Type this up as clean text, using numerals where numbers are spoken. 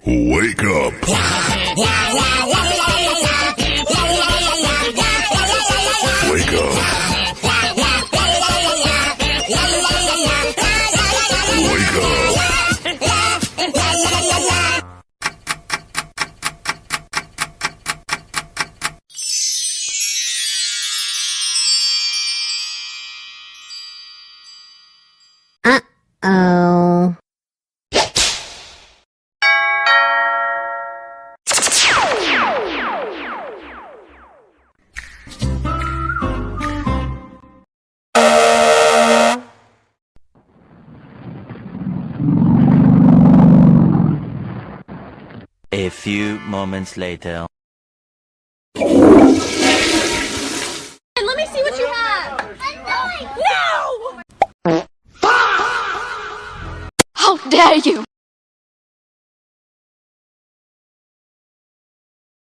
Wake up. Wake up. Wake up. Uh-oh. A few moments later. Let me see what you have! No! How dare you!